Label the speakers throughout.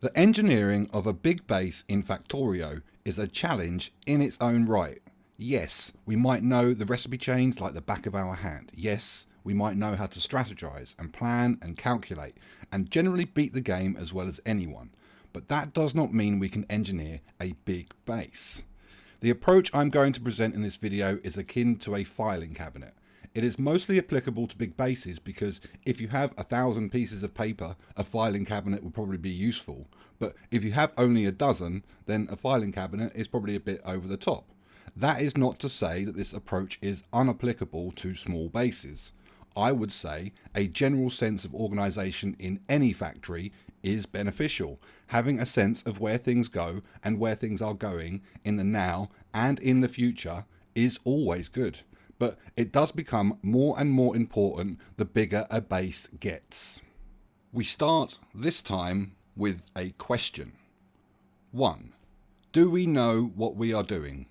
Speaker 1: The engineering of a big base in Factorio is a challenge in its own right. Yes, we might know the recipe chains like the back of our hand. Yes, we might know how to strategize and plan and calculate and generally beat the game as well as anyone. But that does not mean we can engineer a big base. The approach I'm going to present in this video is akin to a filing cabinet. It is mostly applicable to big bases because if you have 1,000 pieces of paper, a filing cabinet would probably be useful. But if you have only a dozen, then a filing cabinet is probably a bit over the top. That is not to say that this approach is unapplicable to small bases. I would say a general sense of organisation in any factory is beneficial. Having a sense of where things go and where things are going in the now and in the future is always good. But it does become more and more important the bigger a base gets. We start this time with a question. 1. Do we know what we are doing?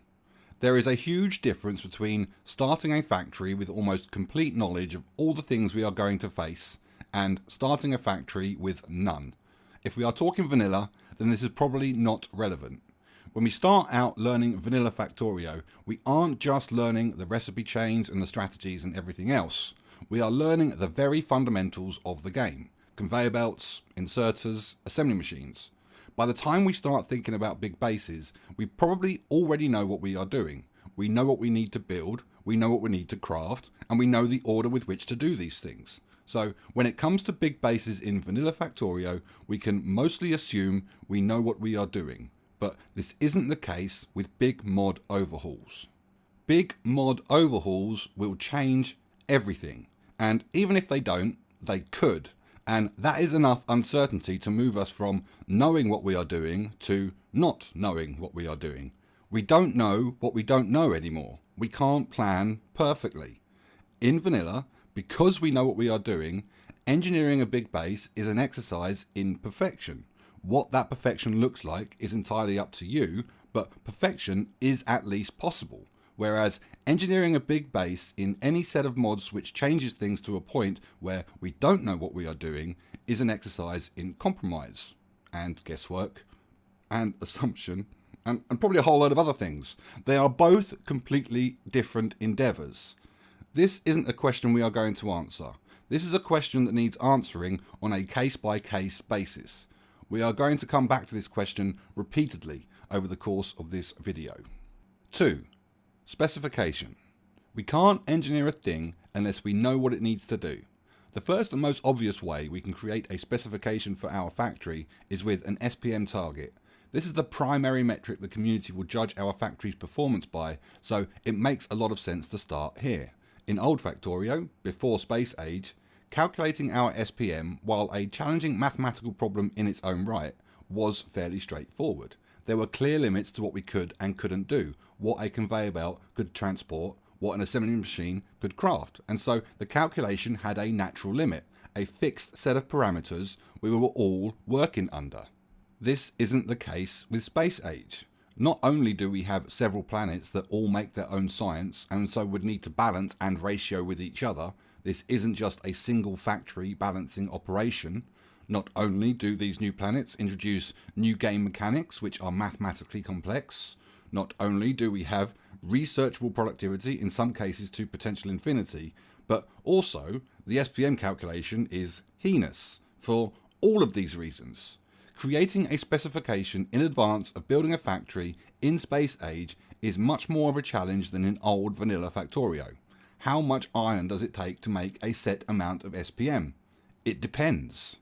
Speaker 1: There is a huge difference between starting a factory with almost complete knowledge of all the things we are going to face and starting a factory with none. If we are talking vanilla, then this is probably not relevant. When we start out learning vanilla Factorio, we aren't just learning the recipe chains and the strategies and everything else. We are learning the very fundamentals of the game. Conveyor belts, inserters, assembly machines. By the time we start thinking about big bases, we probably already know what we are doing. We know what we need to build, we know what we need to craft, and we know the order with which to do these things. So when it comes to big bases in vanilla Factorio, we can mostly assume we know what we are doing. But this isn't the case with big mod overhauls. Big mod overhauls will change everything, and even if they don't, they could. And that is enough uncertainty to move us from knowing what we are doing to not knowing what we are doing. We don't know what we don't know anymore. We can't plan perfectly. In vanilla, because we know what we are doing, engineering a big base is an exercise in perfection. What that perfection looks like is entirely up to you, but perfection is at least possible. Whereas engineering a big base in any set of mods which changes things to a point where we don't know what we are doing is an exercise in compromise and guesswork and assumption and probably a whole load of other things. They are both completely different endeavours. This isn't a question we are going to answer. This is a question that needs answering on a case-by-case basis. We are going to come back to this question repeatedly over the course of this video. 2. Specification. We can't engineer a thing unless we know what it needs to do. The first and most obvious way we can create a specification for our factory is with an SPM target. This is the primary metric the community will judge our factory's performance by, so it makes a lot of sense to start here. In old Factorio, before Space Age, calculating our SPM, while a challenging mathematical problem in its own right, was fairly straightforward. There were clear limits to what we could and couldn't do, what a conveyor belt could transport, what an assembly machine could craft, and so the calculation had a natural limit, a fixed set of parameters we were all working under. This isn't the case with Space Age. Not only do we have several planets that all make their own science and so would need to balance and ratio with each other, this isn't just a single factory balancing operation. Not only do these new planets introduce new game mechanics which are mathematically complex, not only do we have researchable productivity in some cases to potential infinity, but also the SPM calculation is heinous for all of these reasons. Creating a specification in advance of building a factory in Space Age is much more of a challenge than in old vanilla Factorio. How much iron does it take to make a set amount of SPM? It depends.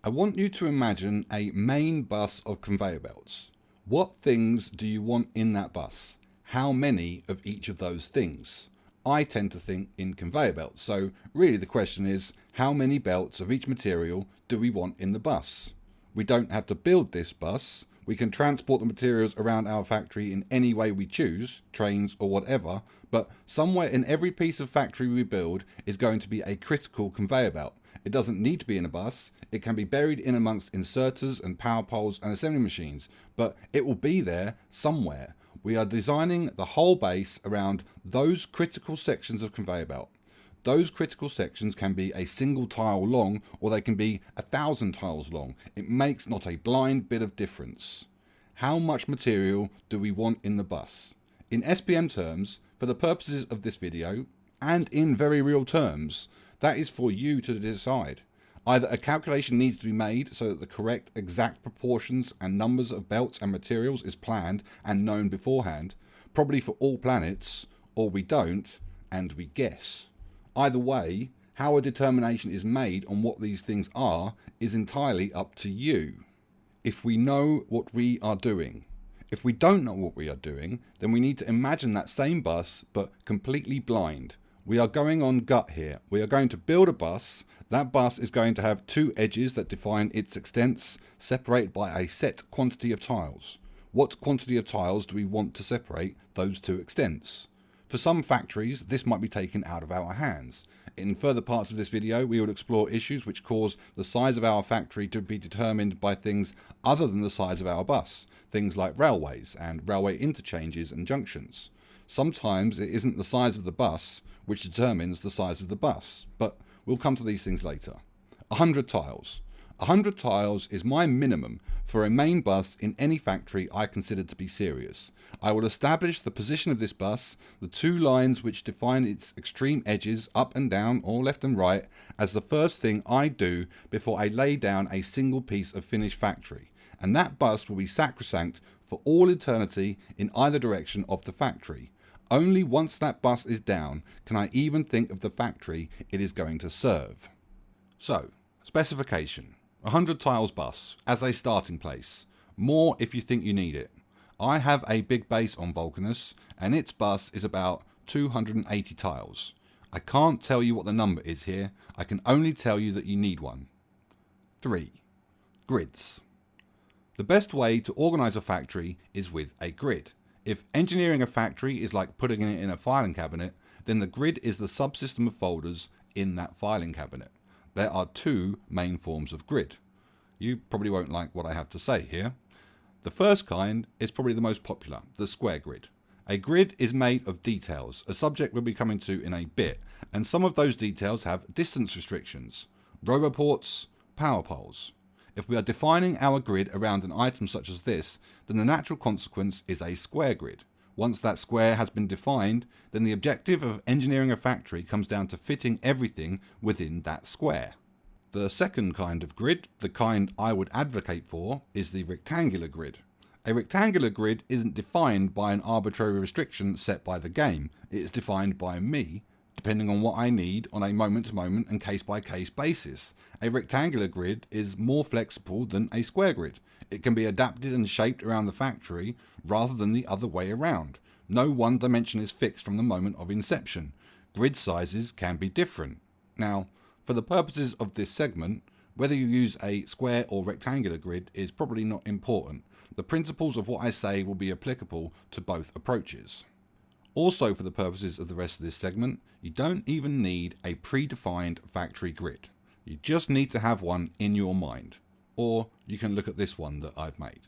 Speaker 1: I want you to imagine a main bus of conveyor belts. What things do you want in that bus? How many of each of those things? I tend to think in conveyor belts, so really the question is, how many belts of each material do we want in the bus? We don't have to build this bus. We can transport the materials around our factory in any way we choose, trains or whatever, but somewhere in every piece of factory we build is going to be a critical conveyor belt. It doesn't need to be in a bus. It can be buried in amongst inserters and power poles and assembly machines, but it will be there somewhere. We are designing the whole base around those critical sections of conveyor belt. Those critical sections can be a single tile long, or they can be 1,000 tiles long. It makes not a blind bit of difference. How much material do we want in the bus? In SPM terms, for the purposes of this video, and in very real terms, that is for you to decide. Either a calculation needs to be made so that the correct exact proportions and numbers of belts and materials is planned and known beforehand, probably for all planets, or we don't, and we guess. Either way, how a determination is made on what these things are is entirely up to you. If we know what we are doing. If we don't know what we are doing, then we need to imagine that same bus, but completely blind. We are going on gut here. We are going to build a bus. That bus is going to have two edges that define its extents, separated by a set quantity of tiles. What quantity of tiles do we want to separate those two extents? For some factories, this might be taken out of our hands. In further parts of this video, we will explore issues which cause the size of our factory to be determined by things other than the size of our bus, things like railways and railway interchanges and junctions. Sometimes it isn't the size of the bus which determines the size of the bus, but we'll come to these things later. 100 tiles. 100 tiles is my minimum for a main bus in any factory I consider to be serious. I will establish the position of this bus, the two lines which define its extreme edges up and down or left and right, as the first thing I do before I lay down a single piece of finished factory, and that bus will be sacrosanct for all eternity in either direction of the factory. Only once that bus is down can I even think of the factory it is going to serve. So, specification. 100 tiles bus as a starting place. More if you think you need it. I have a big base on Vulcanus and its bus is about 280 tiles. I can't tell you what the number is here. I can only tell you that you need one. 3. Grids. The best way to organise a factory is with a grid. If engineering a factory is like putting it in a filing cabinet, then the grid is the subsystem of folders in that filing cabinet. There are two main forms of grid. You probably won't like what I have to say here. The first kind is probably the most popular, the square grid. A grid is made of details, a subject we'll be coming to in a bit, and some of those details have distance restrictions, roboports, power poles. If we are defining our grid around an item such as this, then the natural consequence is a square grid. Once that square has been defined, then the objective of engineering a factory comes down to fitting everything within that square. The second kind of grid, the kind I would advocate for, is the rectangular grid. A rectangular grid isn't defined by an arbitrary restriction set by the game. It is defined by me, depending on what I need on a moment-to-moment and case-by-case basis. A rectangular grid is more flexible than a square grid. It can be adapted and shaped around the factory rather than the other way around. No one dimension is fixed from the moment of inception. Grid sizes can be different. Now, for the purposes of this segment, whether you use a square or rectangular grid is probably not important. The principles of what I say will be applicable to both approaches. Also, for the purposes of the rest of this segment, you don't even need a predefined factory grid. You just need to have one in your mind. Or you can look at this one that I've made.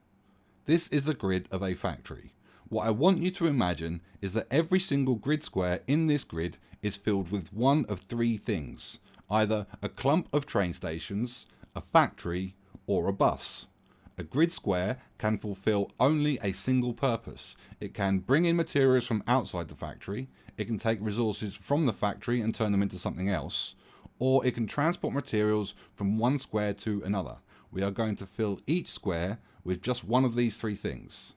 Speaker 1: This is the grid of a factory. What I want you to imagine is that every single grid square in this grid is filled with one of three things. Either a clump of train stations, a factory, or a bus. A grid square can fulfill only a single purpose. It can bring in materials from outside the factory, it can take resources from the factory and turn them into something else, or it can transport materials from one square to another. We are going to fill each square with just one of these three things.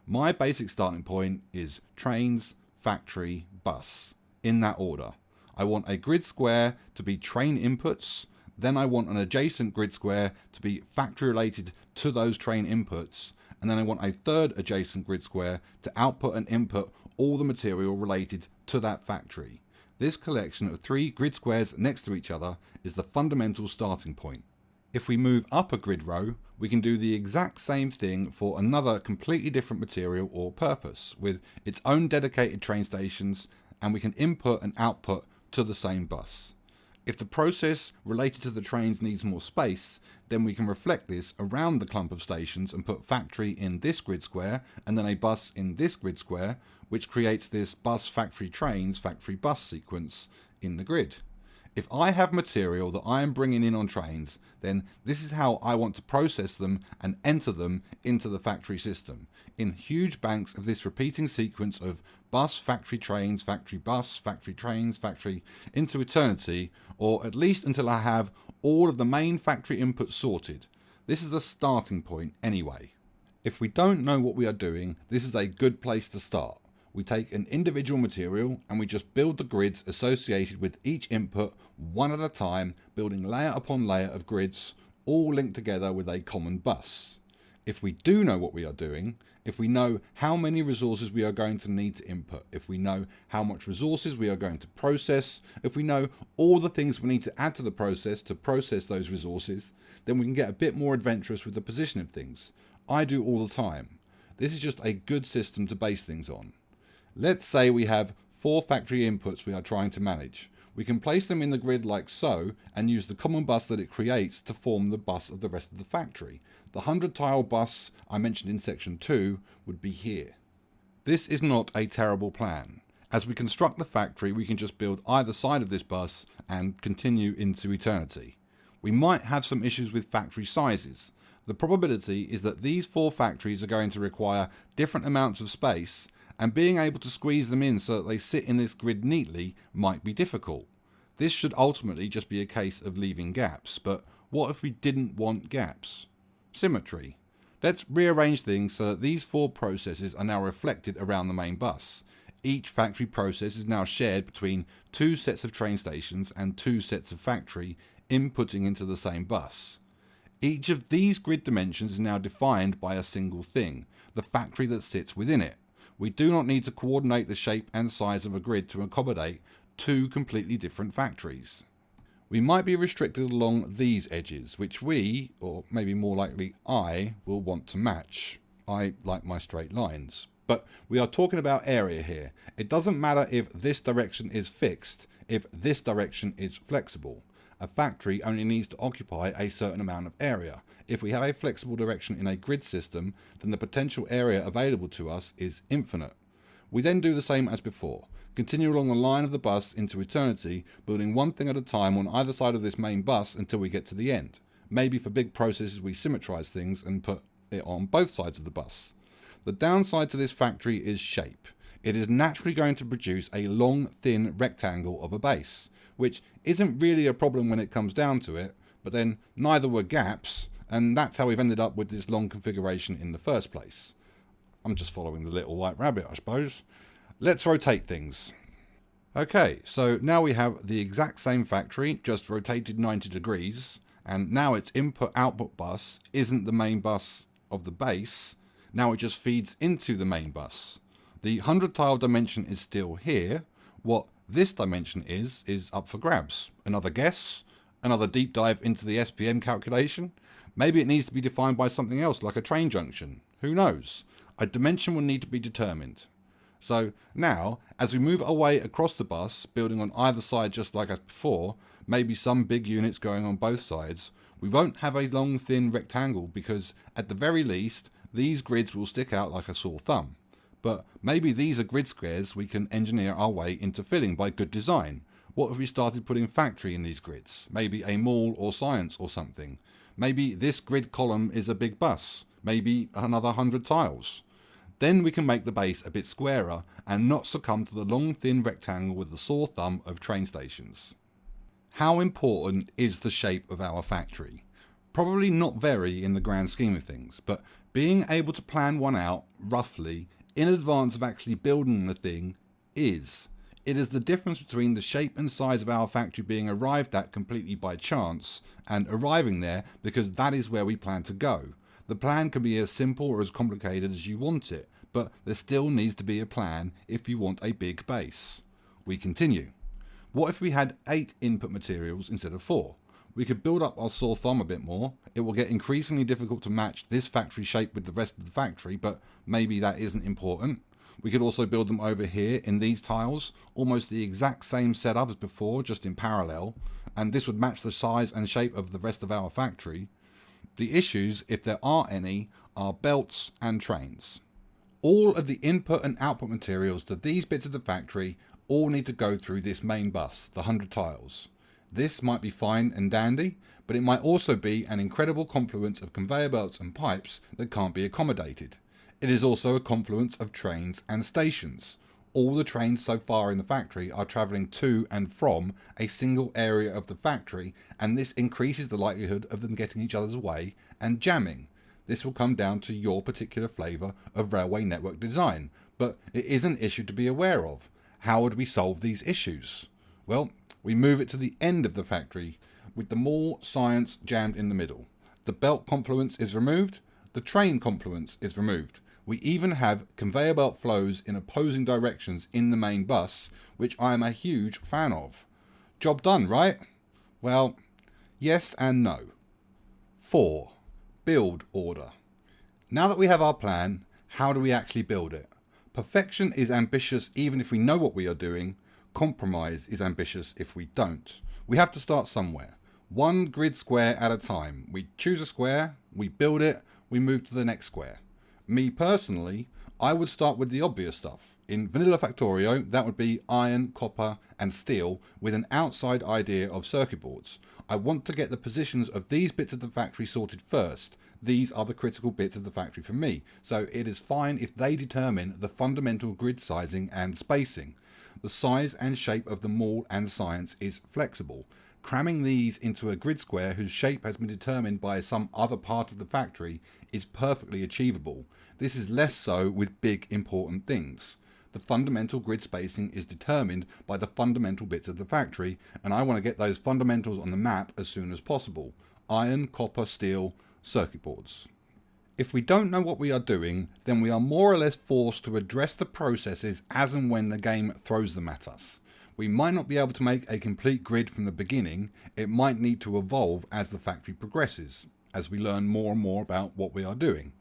Speaker 1: My basic starting point is trains, factory, bus, in that order. I want a grid square to be train inputs, then I want an adjacent grid square to be factory related to those train inputs, and then I want a third adjacent grid square to output and input all the material related to that factory. This collection of three grid squares next to each other is the fundamental starting point. If we move up a grid row, we can do the exact same thing for another completely different material or purpose, with its own dedicated train stations, and we can input and output to the same bus. If the process related to the trains needs more space, then we can reflect this around the clump of stations and put factory in this grid square and then a bus in this grid square, which creates this bus factory trains factory bus sequence in the grid. If I have material that I am bringing in on trains, then this is how I want to process them and enter them into the factory system, in huge banks of this repeating sequence of bus, factory trains, factory bus, factory trains, factory, into eternity, or at least until I have all of the main factory inputs sorted. This is the starting point anyway. If we don't know what we are doing, this is a good place to start. We take an individual material and we just build the grids associated with each input one at a time, building layer upon layer of grids, all linked together with a common bus. If we do know what we are doing, if we know how many resources we are going to need to input, if we know how much resources we are going to process, if we know all the things we need to add to the process to process those resources, then we can get a bit more adventurous with the position of things. I do all the time. This is just a good system to base things on. Let's say we have 4 factory inputs we are trying to manage. We can place them in the grid like so and use the common bus that it creates to form the bus of the rest of the factory. The 100 tile bus I mentioned in section 2 would be here. This is not a terrible plan. As we construct the factory, we can just build either side of this bus and continue into eternity. We might have some issues with factory sizes. The probability is that these 4 factories are going to require different amounts of space, and being able to squeeze them in so that they sit in this grid neatly might be difficult. This should ultimately just be a case of leaving gaps, but what if we didn't want gaps? Symmetry. Let's rearrange things so that these 4 processes are now reflected around the main bus. Each factory process is now shared between 2 sets of train stations and 2 sets of factory inputting into the same bus. Each of these grid dimensions is now defined by a single thing, the factory that sits within it. We do not need to coordinate the shape and size of a grid to accommodate 2 completely different factories. We might be restricted along these edges, which we, or maybe more likely I, will want to match. I like my straight lines. But we are talking about area here. It doesn't matter if this direction is fixed, if this direction is flexible. A factory only needs to occupy a certain amount of area. If we have a flexible direction in a grid system, then the potential area available to us is infinite. We then do the same as before. Continue along the line of the bus into eternity, building one thing at a time on either side of this main bus until we get to the end. Maybe for big processes we symmetrize things and put it on both sides of the bus. The downside to this factory is shape. It is naturally going to produce a long, thin rectangle of a base, which isn't really a problem when it comes down to it, but then neither were gaps, and that's how we've ended up with this long configuration in the first place. I'm just following the little white rabbit, I suppose. Let's rotate things. Okay, so now we have the exact same factory, just rotated 90 degrees, and now its input-output bus isn't the main bus of the base, now it just feeds into the main bus. The 100 tile dimension is still here. What this dimension is up for grabs. Another guess? Another deep dive into the SPM calculation? Maybe it needs to be defined by something else, like a train junction. Who knows? A dimension will need to be determined. So now, as we move away across the bus, building on either side just like as before, maybe some big units going on both sides, we won't have a long thin rectangle because, at the very least, these grids will stick out like a sore thumb. But maybe these are grid squares we can engineer our way into filling by good design. What if we started putting factory in these grids? Maybe a mall or science or something. Maybe this grid column is a big bus. Maybe another 100 tiles. Then we can make the base a bit squarer and not succumb to the long thin rectangle with the sore thumb of train stations. How important is the shape of our factory? Probably not very in the grand scheme of things, but being able to plan one out, roughly, in advance of actually building the thing is. It is the difference between the shape and size of our factory being arrived at completely by chance and arriving there because that is where we plan to go. The plan can be as simple or as complicated as you want it, but there still needs to be a plan if you want a big base. We continue. What if we had 8 input materials instead of 4? We could build up our sore thumb a bit more. It will get increasingly difficult to match this factory shape with the rest of the factory, but maybe that isn't important. We could also build them over here in these tiles, almost the exact same setup as before, just in parallel, and this would match the size and shape of the rest of our factory. The issues, if there are any, are belts and trains. All of the input and output materials to these bits of the factory all need to go through this main bus, the 100 tiles. This might be fine and dandy, but it might also be an incredible confluence of conveyor belts and pipes that can't be accommodated. It is also a confluence of trains and stations. All the trains so far in the factory are travelling to and from a single area of the factory, and this increases the likelihood of them getting each other's way and jamming. This will come down to your particular flavour of railway network design, but it is an issue to be aware of. How would we solve these issues? Well, we move it to the end of the factory with the mall science jammed in the middle. The belt confluence is removed, the train confluence is removed. We even have conveyor belt flows in opposing directions in the main bus, which I am a huge fan of. Job done, right? Well, yes and no. 4. Build order. Now that we have our plan, how do we actually build it? Perfection is ambitious even if we know what we are doing. Compromise is ambitious if we don't. We have to start somewhere. One grid square at a time. We choose a square, we build it, we move to the next square. Me personally, I would start with the obvious stuff. In vanilla Factorio, that would be iron, copper and steel with an outside idea of circuit boards. I want to get the positions of these bits of the factory sorted first. These are the critical bits of the factory for me, so it is fine if they determine the fundamental grid sizing and spacing. The size and shape of the mall and science is flexible. Cramming these into a grid square whose shape has been determined by some other part of the factory is perfectly achievable. This is less so with big important things. The fundamental grid spacing is determined by the fundamental bits of the factory, and I want to get those fundamentals on the map as soon as possible. Iron, copper, steel, circuit boards. If we don't know what we are doing, then we are more or less forced to address the processes as and when the game throws them at us. We might not be able to make a complete grid from the beginning. It might need to evolve as the factory progresses, as we learn more and more about what we are doing.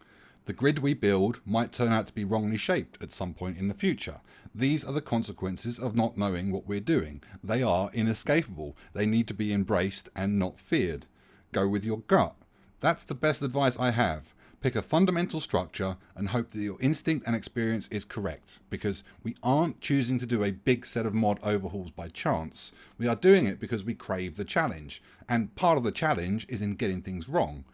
Speaker 1: The grid we build might turn out to be wrongly shaped at some point in the future. These are the consequences of not knowing what we're doing. They are inescapable. They need to be embraced and not feared. Go with your gut. That's the best advice I have. Pick a fundamental structure and hope that your instinct and experience is correct, because we aren't choosing to do a big set of mod overhauls by chance. We are doing it because we crave the challenge, and part of the challenge is in getting things wrong.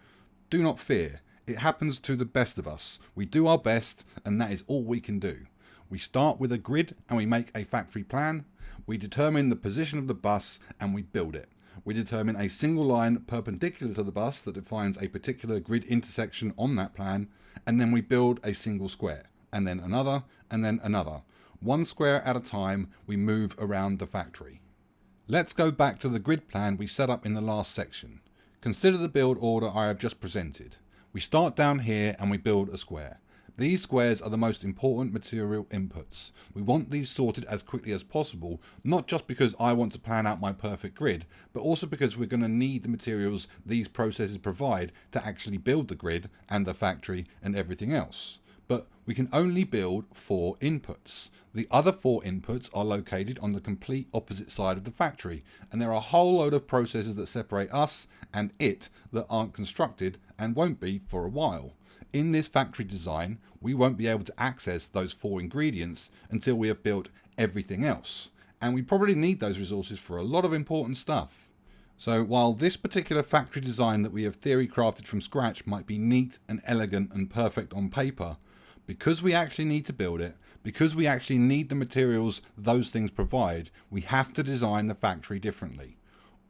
Speaker 1: Do not fear. It happens to the best of us. We do our best, and that is all we can do. We start with a grid and we make a factory plan. We determine the position of the bus and we build it. We determine a single line perpendicular to the bus that defines a particular grid intersection on that plan, and then we build a single square, and then another, and then another. One square at a time, we move around the factory. Let's go back to the grid plan we set up in the last section. Consider the build order I have just presented. We start down here and we build a square. These squares are the most important material inputs. We want these sorted as quickly as possible, not just because I want to plan out my perfect grid, but also because we're going to need the materials these processes provide to actually build the grid and the factory and everything else. But we can only build 4 inputs. The other 4 inputs are located on the complete opposite side of the factory, and there are a whole load of processes that separate us and it that aren't constructed and won't be for a while. In this factory design, we won't be able to access those 4 ingredients until we have built everything else. And we probably need those resources for a lot of important stuff. So while this particular factory design that we have theory crafted from scratch might be neat and elegant and perfect on paper, because we actually need to build it, because we actually need the materials those things provide, we have to design the factory differently.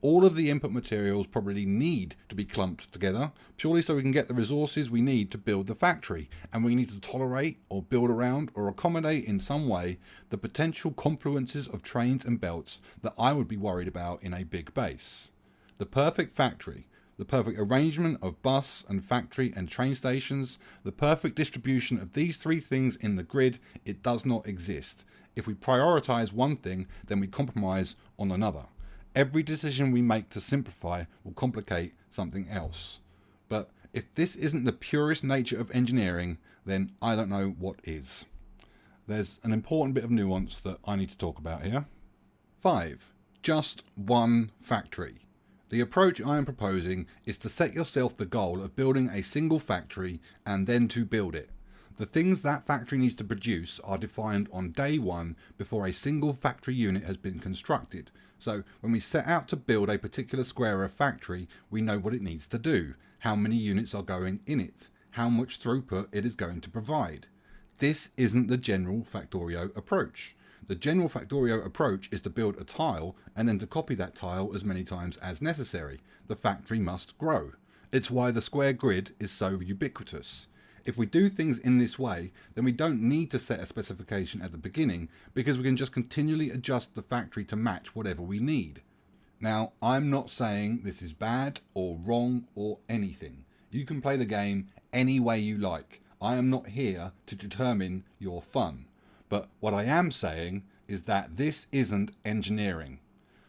Speaker 1: All of the input materials probably need to be clumped together purely so we can get the resources we need to build the factory, and we need to tolerate or build around or accommodate in some way the potential confluences of trains and belts that I would be worried about in a big base. The perfect factory, the perfect arrangement of bus and factory and train stations, the perfect distribution of these 3 things in the grid, it does not exist. If we prioritize one thing, then we compromise on another. Every decision we make to simplify will complicate something else. But if this isn't the purest nature of engineering, then I don't know what is. There's an important bit of nuance that I need to talk about here. 5. Just one factory. The approach I am proposing is to set yourself the goal of building a single factory and then to build it. The things that factory needs to produce are defined on day one before a single factory unit has been constructed. So when we set out to build a particular square of factory, we know what it needs to do, how many units are going in it, how much throughput it is going to provide. This isn't the general Factorio approach. The general Factorio approach is to build a tile and then to copy that tile as many times as necessary. The factory must grow. It's why the square grid is so ubiquitous. If we do things in this way, then we don't need to set a specification at the beginning because we can just continually adjust the factory to match whatever we need. Now, I'm not saying this is bad or wrong or anything. You can play the game any way you like. I am not here to determine your fun. But what I am saying is that this isn't engineering.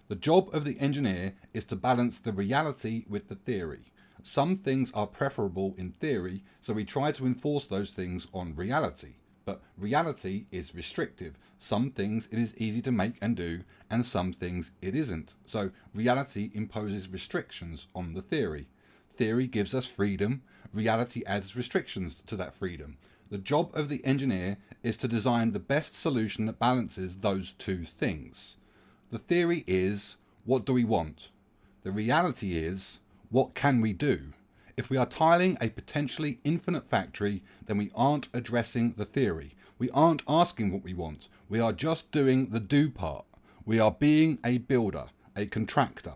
Speaker 1: The job of the engineer is to balance the reality with the theory. Some things are preferable in theory, so we try to enforce those things on reality. But reality is restrictive. Some things it is easy to make and do, and some things it isn't. So reality imposes restrictions on the theory. Theory gives us freedom. Reality adds restrictions to that freedom. The job of the engineer is to design the best solution that balances those two things. The theory is, what do we want? The reality is, what can we do? If we are tiling a potentially infinite factory, then we aren't addressing the theory. We aren't asking what we want. We are just doing the do part. We are being a builder, a contractor.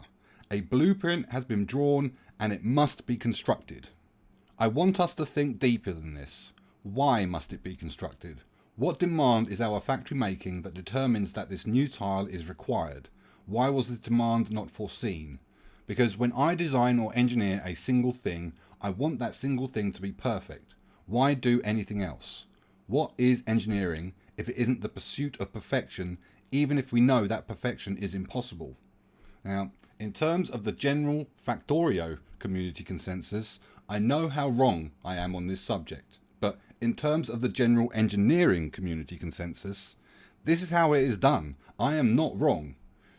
Speaker 1: A blueprint has been drawn and it must be constructed. I want us to think deeper than this. Why must it be constructed? What demand is our factory making that determines that this new tile is required? Why was this demand not foreseen? Because when I design or engineer a single thing, I want that single thing to be perfect. Why do anything else? What is engineering if it isn't the pursuit of perfection, even if we know that perfection is impossible? Now, in terms of the general Factorio community consensus, I know how wrong I am on this subject. But in terms of the general engineering community consensus, this is how it is done. I am not wrong.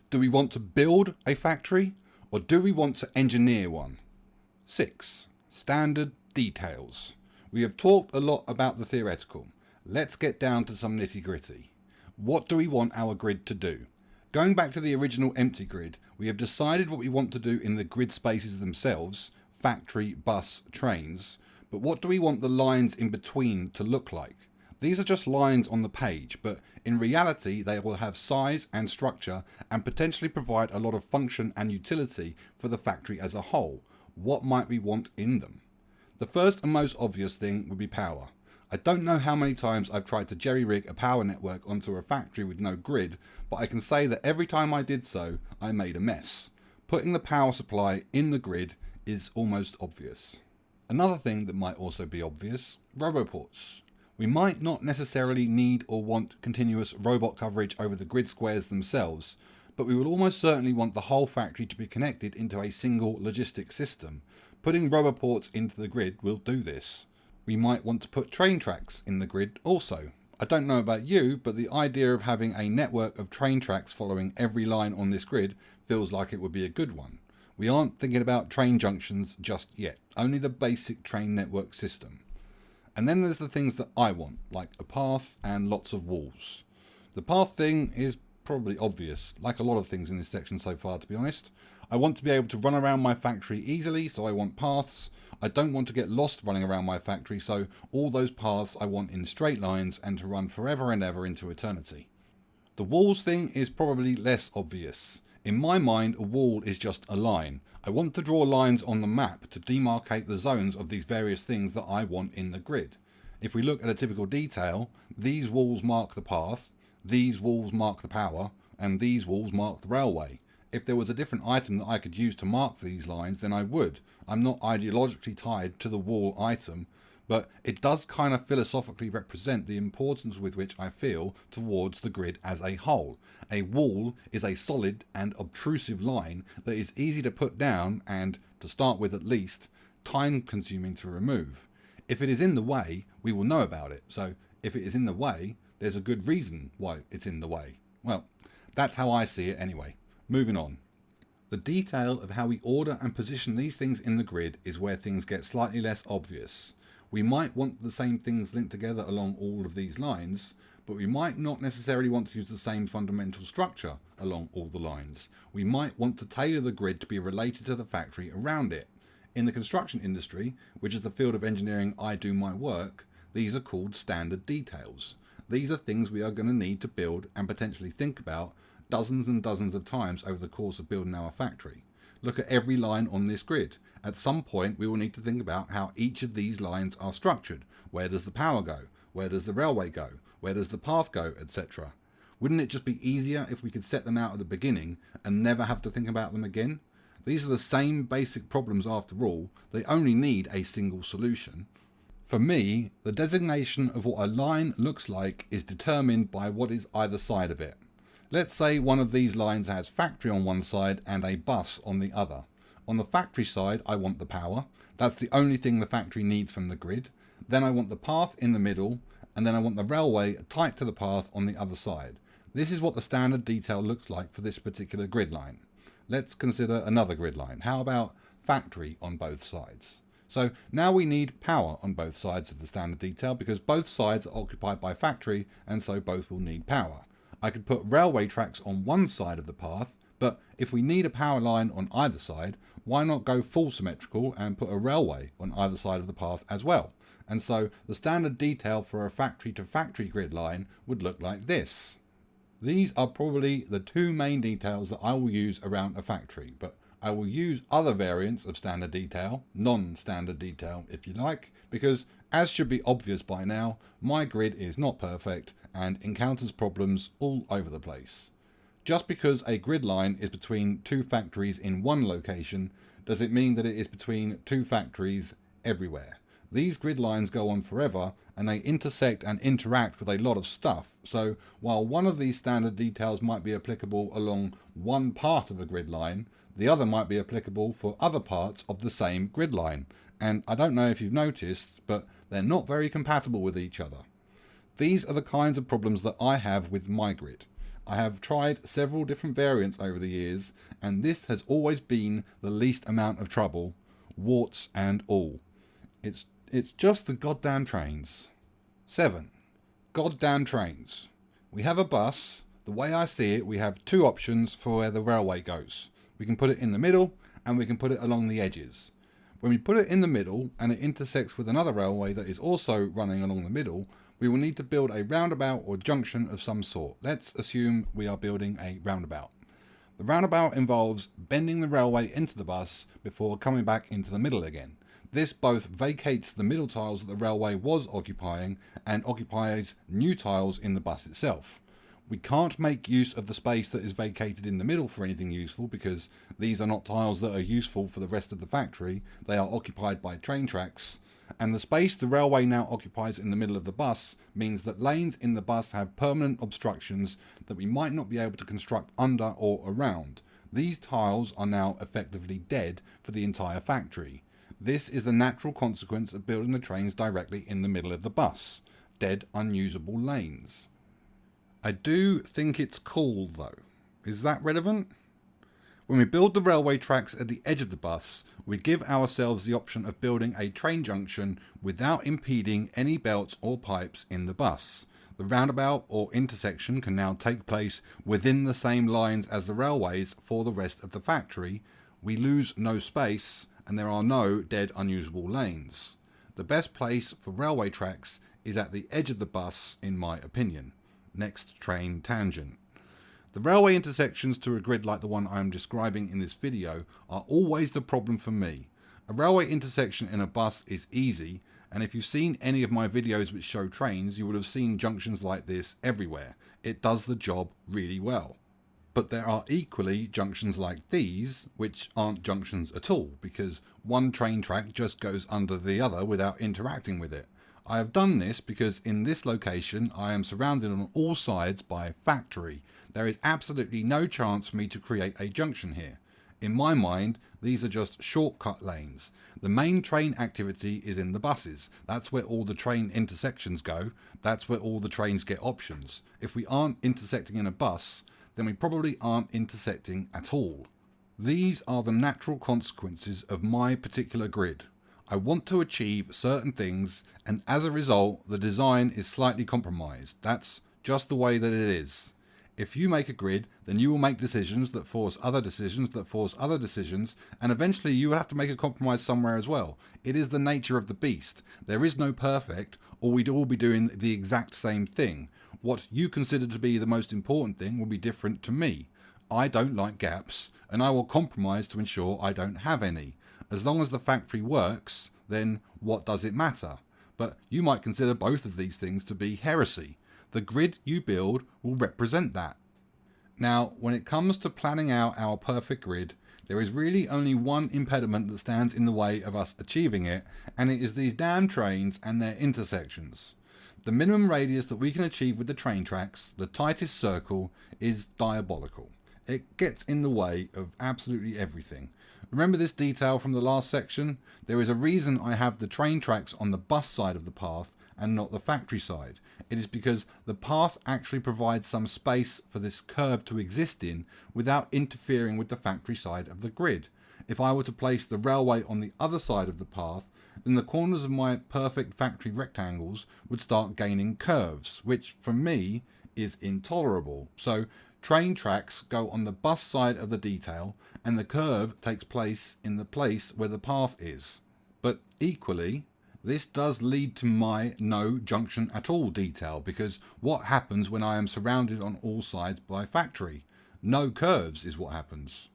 Speaker 1: Do we want to build a factory or do we want to engineer one? 6. Standard details. We have talked a lot about the theoretical. Let's get down to some nitty gritty. What do we want our grid to do? Going back to the original empty grid, we have decided what we want to do in the grid spaces themselves, factory, bus, trains. But what do we want the lines in between to look like? These are just lines on the page, but in reality they will have size and structure and potentially provide a lot of function and utility for the factory as a whole. What might we want in them? The first and most obvious thing would be power. I don't know how many times I've tried to jerry-rig a power network onto a factory with no grid, but I can say that every time I did so, I made a mess. Putting the power supply in the grid is almost obvious. Another thing that might also be obvious, roboports. We might not necessarily need or want continuous robot coverage over the grid squares themselves, but we will almost certainly want the whole factory to be connected into a single logistic system. Putting roboports into the grid will do this. We might want to put train tracks in the grid also. I don't know about you, but the idea of having a network of train tracks following every line on this grid feels like it would be a good one. We aren't thinking about train junctions just yet, only the basic train network system. And then there's the things that I want, like a path and lots of walls. The path thing is probably obvious, like a lot of things in this section so far, to be honest. I want to be able to run around my factory easily, so I want paths. I don't want to get lost running around my factory, so all those paths I want in straight lines and to run forever and ever into eternity. The walls thing is probably less obvious. In my mind, a wall is just a line. I want to draw lines on the map to demarcate the zones of these various things that I want in the grid. If we look at a typical detail, these walls mark the path, these walls mark the power, and these walls mark the railway. If there was a different item that I could use to mark these lines, then I would. I'm not ideologically tied to the wall item, but it does kind of philosophically represent the importance with which I feel towards the grid as a whole. A wall is a solid and obtrusive line that is easy to put down and, to start with at least, time consuming to remove. If it is in the way, we will know about it. So if it is in the way, there's a good reason why it's in the way. Well, that's how I see it anyway. Moving on. The detail of how we order and position these things in the grid is where things get slightly less obvious. We might want the same things linked together along all of these lines, but we might not necessarily want to use the same fundamental structure along all the lines. We might want to tailor the grid to be related to the factory around it. In the construction industry, which is the field of engineering I do my work, these are called standard details. These are things we are going to need to build and potentially think about dozens and dozens of times over the course of building our factory. Look at every line on this grid. At some point we will need to think about how each of these lines are structured. Where does the power go? Where does the railway go? Where does the path go, etc. Wouldn't it just be easier if we could set them out at the beginning and never have to think about them again? These are the same basic problems after all, they only need a single solution. For me, the designation of what a line looks like is determined by what is either side of it. Let's say one of these lines has factory on one side and a bus on the other. On the factory side, I want the power. That's the only thing the factory needs from the grid. Then I want the path in the middle, and then I want the railway tight to the path on the other side. This is what the standard detail looks like for this particular grid line. Let's consider another grid line. How about factory on both sides? So now we need power on both sides of the standard detail because both sides are occupied by factory and so both will need power. I could put railway tracks on one side of the path, but if we need a power line on either side, why not go full symmetrical and put a railway on either side of the path as well? And so the standard detail for a factory to factory grid line would look like this. These are probably the two main details that I will use around a factory, but I will use other variants of standard detail, non-standard detail if you like, because as should be obvious by now, my grid is not perfect and encounters problems all over the place. Just because a grid line is between two factories in one location, does it mean that it is between two factories everywhere? These grid lines go on forever and they intersect and interact with a lot of stuff. So while one of these standard details might be applicable along one part of a grid line, the other might be applicable for other parts of the same grid line. And I don't know if you've noticed, but they're not very compatible with each other. These are the kinds of problems that I have with my grid. I have tried several different variants over the years, and this has always been the least amount of trouble, warts and all. It's just the goddamn trains. 7. Goddamn trains. We have a bus. The way I see it, we have two options for where the railway goes. We can put it in the middle and we can put it along the edges. When we put it in the middle and it intersects with another railway that is also running along the middle, we will need to build a roundabout or junction of some sort. Let's assume we are building a roundabout. The roundabout involves bending the railway into the bus before coming back into the middle again. This both vacates the middle tiles that the railway was occupying and occupies new tiles in the bus itself. We can't make use of the space that is vacated in the middle for anything useful because these are not tiles that are useful for the rest of the factory. They are occupied by train tracks. And the space the railway now occupies in the middle of the bus means that lanes in the bus have permanent obstructions that we might not be able to construct under or around. These tiles are now effectively dead for the entire factory. This is the natural consequence of building the trains directly in the middle of the bus. Dead, unusable lanes. I do think it's cool though. Is that relevant? When we build the railway tracks at the edge of the bus, we give ourselves the option of building a train junction without impeding any belts or pipes in the bus. The roundabout or intersection can now take place within the same lines as the railways for the rest of the factory. We lose no space and there are no dead unusable lanes. The best place for railway tracks is at the edge of the bus in my opinion. Next train tangent. The railway intersections to a grid like the one I am describing in this video are always the problem for me. A railway intersection in a bus is easy, and if you've seen any of my videos which show trains, you would have seen junctions like this everywhere. It does the job really well. But there are equally junctions like these which aren't junctions at all, because one train track just goes under the other without interacting with it. I have done this because in this location I am surrounded on all sides by factory. There is absolutely no chance for me to create a junction here. In my mind, these are just shortcut lanes. The main train activity is in the buses. That's where all the train intersections go. That's where all the trains get options. If we aren't intersecting in a bus, then we probably aren't intersecting at all. These are the natural consequences of my particular grid. I want to achieve certain things, and as a result, the design is slightly compromised. That's just the way that it is. If you make a grid, then you will make decisions that force other decisions that force other decisions, and eventually you will have to make a compromise somewhere as well. It is the nature of the beast. There is no perfect, or we'd all be doing the exact same thing. What you consider to be the most important thing will be different to me. I don't like gaps, and I will compromise to ensure I don't have any. As long as the factory works, then what does it matter? But you might consider both of these things to be heresy. The grid you build will represent that. Now, when it comes to planning out our perfect grid, there is really only one impediment that stands in the way of us achieving it, and it is these damn trains and their intersections. The minimum radius that we can achieve with the train tracks, the tightest circle, is diabolical. It gets in the way of absolutely everything. Remember this detail from the last section? There is a reason I have the train tracks on the bus side of the path and not the factory side. It is because the path actually provides some space for this curve to exist in without interfering with the factory side of the grid. If I were to place the railway on the other side of the path, then the corners of my perfect factory rectangles would start gaining curves, which for me is intolerable. So train tracks go on the bus side of the detail, and the curve takes place in the place where the path is. But equally, this does lead to my no junction at all detail, because what happens when I am surrounded on all sides by factory? No curves is what happens.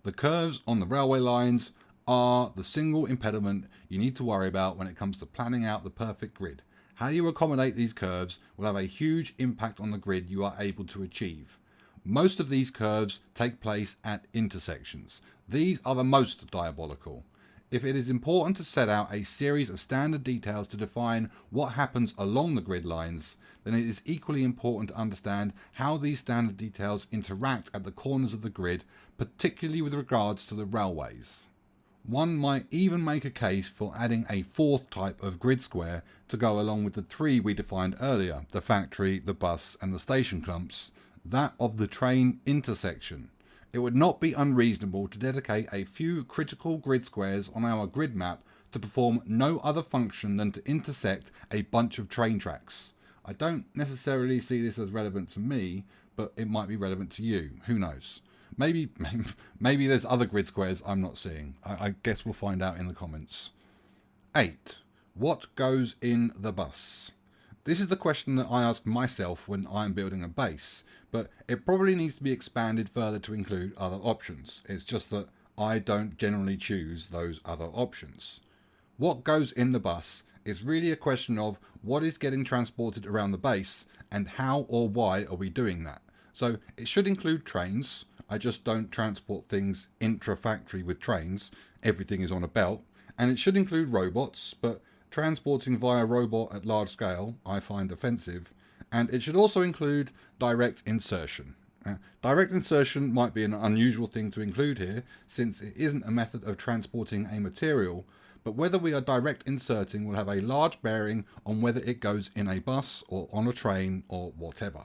Speaker 1: The curves on the railway lines are the single impediment you need to worry about when it comes to planning out the perfect grid. How you accommodate these curves will have a huge impact on the grid you are able to achieve. Most of these curves take place at intersections. These are the most diabolical. If it is important to set out a series of standard details to define what happens along the grid lines, then it is equally important to understand how these standard details interact at the corners of the grid, particularly with regards to the railways. One might even make a case for adding a fourth type of grid square to go along with the three we defined earlier, the factory, the bus and the station clumps, that of the train intersection. It would not be unreasonable to dedicate a few critical grid squares on our grid map to perform no other function than to intersect a bunch of train tracks. I don't necessarily see this as relevant to me, but it might be relevant to you. Who knows? Maybe there's other grid squares I'm not seeing. I guess we'll find out in the comments. 8. What goes in the bus? This is the question that I ask myself when I'm building a base, but it probably needs to be expanded further to include other options. It's just that I don't generally choose those other options. What goes in the bus is really a question of what is getting transported around the base and how or why are we doing that. So it should include trains. I just don't transport things intra-factory with trains. Everything is on a belt. And it should include robots, but transporting via robot at large scale I find offensive. And it should also include direct insertion. Direct insertion might be an unusual thing to include here, since it isn't a method of transporting a material, but whether we are direct inserting will have a large bearing on whether it goes in a bus or on a train or whatever.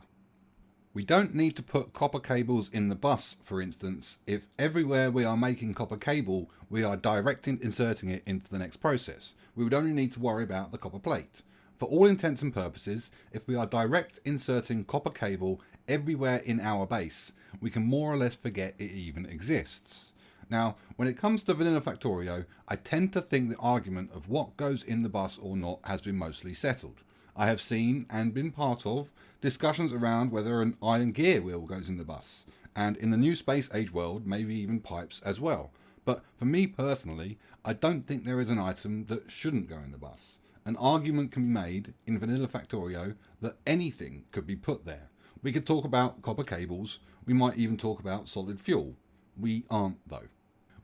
Speaker 1: We don't need to put copper cables in the bus, for instance, if everywhere we are making copper cable, we are direct inserting it into the next process. We would only need to worry about the copper plate. For all intents and purposes, if we are direct inserting copper cable everywhere in our base, we can more or less forget it even exists. Now, when it comes to Vanilla Factorio, I tend to think the argument of what goes in the bus or not has been mostly settled. I have seen and been part of discussions around whether an iron gear wheel goes in the bus, and in the new space age world, maybe even pipes as well. But for me personally, I don't think there is an item that shouldn't go in the bus. An argument can be made in Vanilla Factorio that anything could be put there. We could talk about copper cables, we might even talk about solid fuel. We aren't though.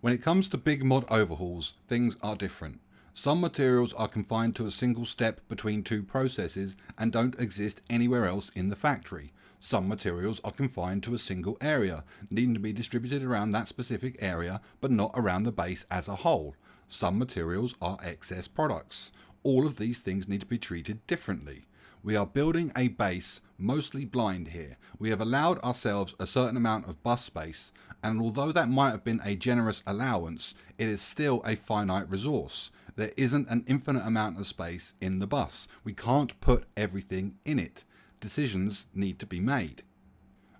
Speaker 1: When it comes to big mod overhauls, things are different. Some materials are confined to a single step between two processes and don't exist anywhere else in the factory. Some materials are confined to a single area, needing to be distributed around that specific area but not around the base as a whole. Some materials are excess products. All of these things need to be treated differently. We are building a base mostly blind here. We have allowed ourselves a certain amount of bus space, and although that might have been a generous allowance, it is still a finite resource. There isn't an infinite amount of space in the bus. We can't put everything in it. Decisions need to be made.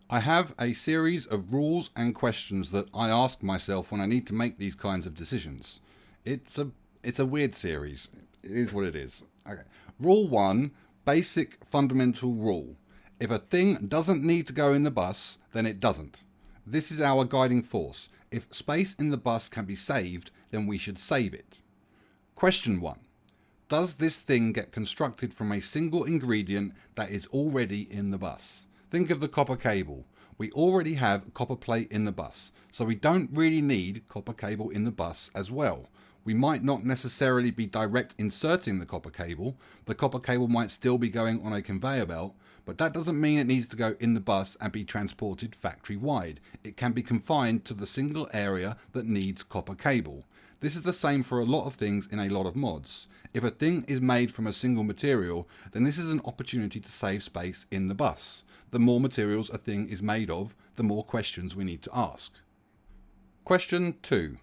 Speaker 1: I have a series of rules and questions that I ask myself when I need to make these kinds of decisions. It's a weird series. It is what it is. Okay. Rule 1, basic fundamental rule. If a thing doesn't need to go in the bus, then it doesn't. This is our guiding force. If space in the bus can be saved, then we should save it. Question 1. Does this thing get constructed from a single ingredient that is already in the bus? Think of the copper cable. We already have copper plate in the bus, so we don't really need copper cable in the bus as well. We might not necessarily be direct inserting the copper cable. The copper cable might still be going on a conveyor belt, but that doesn't mean it needs to go in the bus and be transported factory wide. It can be confined to the single area that needs copper cable. This is the same for a lot of things in a lot of mods. If a thing is made from a single material, then this is an opportunity to save space in the bus. The more materials a thing is made of, the more questions we need to ask. Question 2.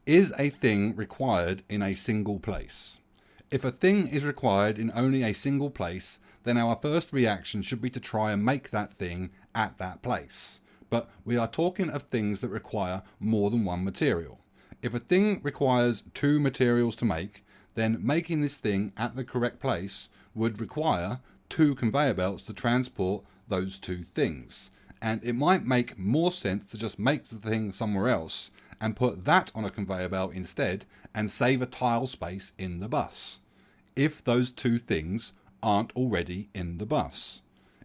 Speaker 1: Is a thing required in a single place? If a thing is required in only a single place, then our first reaction should be to try and make that thing at that place. But we are talking of things that require more than one material. If a thing requires 2 materials to make, then making this thing at the correct place would require 2 conveyor belts to transport those 2 things. And it might make more sense to just make the thing somewhere else and put that on a conveyor belt instead and save a tile space in the bus, if those 2 things aren't already in the bus.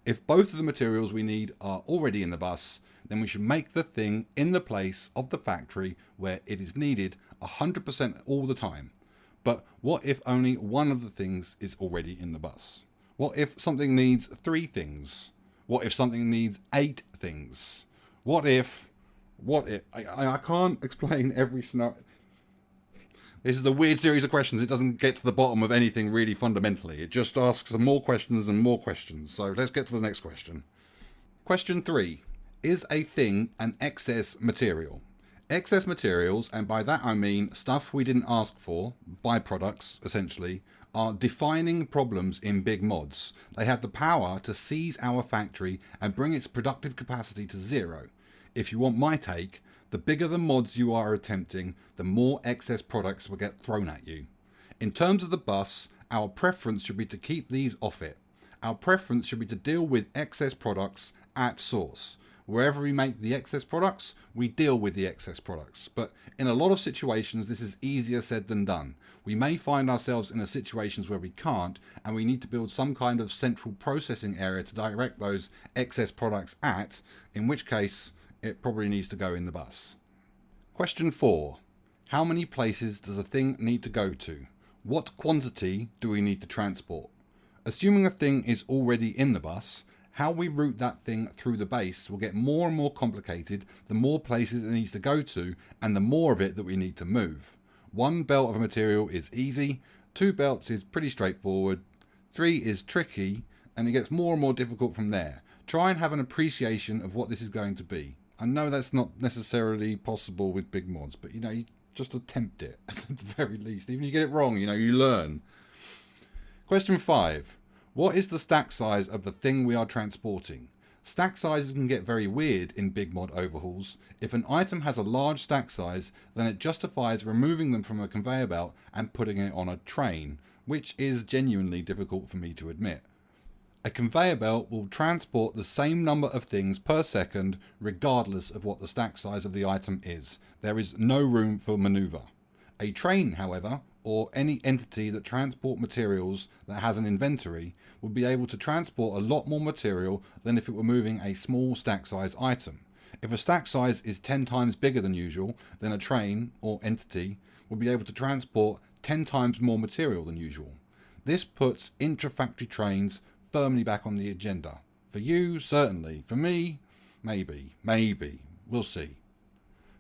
Speaker 1: If both of the materials we need are already in the bus, then we should make the thing in the place of the factory where it is needed 100% all the time. But what if only one of the things is already in the bus? What if something needs 3 things? What if something needs 8 things? What if I can't explain every scenario. This is a weird series of questions. It doesn't get to the bottom of anything really fundamentally. It just asks some more questions and more questions. So let's get to the next question. Question 3. Is a thing an excess material? Excess materials, and by that I mean stuff we didn't ask for, byproducts essentially, are defining problems in big mods. They have the power to seize our factory and bring its productive capacity to 0. If you want my take, the bigger the mods you are attempting, the more excess products will get thrown at you. In terms of the bus, our preference should be to keep these off it. Our preference should be to deal with excess products at source. Wherever we make the excess products, we deal with the excess products. But in a lot of situations, this is easier said than done. We may find ourselves in situations where we can't, and we need to build some kind of central processing area to direct those excess products at, in which case it probably needs to go in the bus. Question 4. How many places does a thing need to go to? What quantity do we need to transport? Assuming a thing is already in the bus, how we route that thing through the base will get more and more complicated the more places it needs to go to and the more of it that we need to move. 1 belt of a material is easy, 2 belts is pretty straightforward, 3 is tricky, and it gets more and more difficult from there. Try and have an appreciation of what this is going to be. I know that's not necessarily possible with big mods, but you just attempt it at the very least. Even if you get it wrong, you learn. Question 5. What is the stack size of the thing we are transporting? Stack sizes can get very weird in big mod overhauls. If an item has a large stack size, then it justifies removing them from a conveyor belt and putting it on a train, which is genuinely difficult for me to admit. A conveyor belt will transport the same number of things per second regardless of what the stack size of the item is. There is no room for manoeuvre. A train, however, or any entity that transport materials that has an inventory, will be able to transport a lot more material than if it were moving a small stack size item. If a stack size is 10 times bigger than usual, then a train or entity will be able to transport 10 times more material than usual. This puts intra-factory trains firmly back on the agenda. For you, certainly. For me, maybe. We'll see.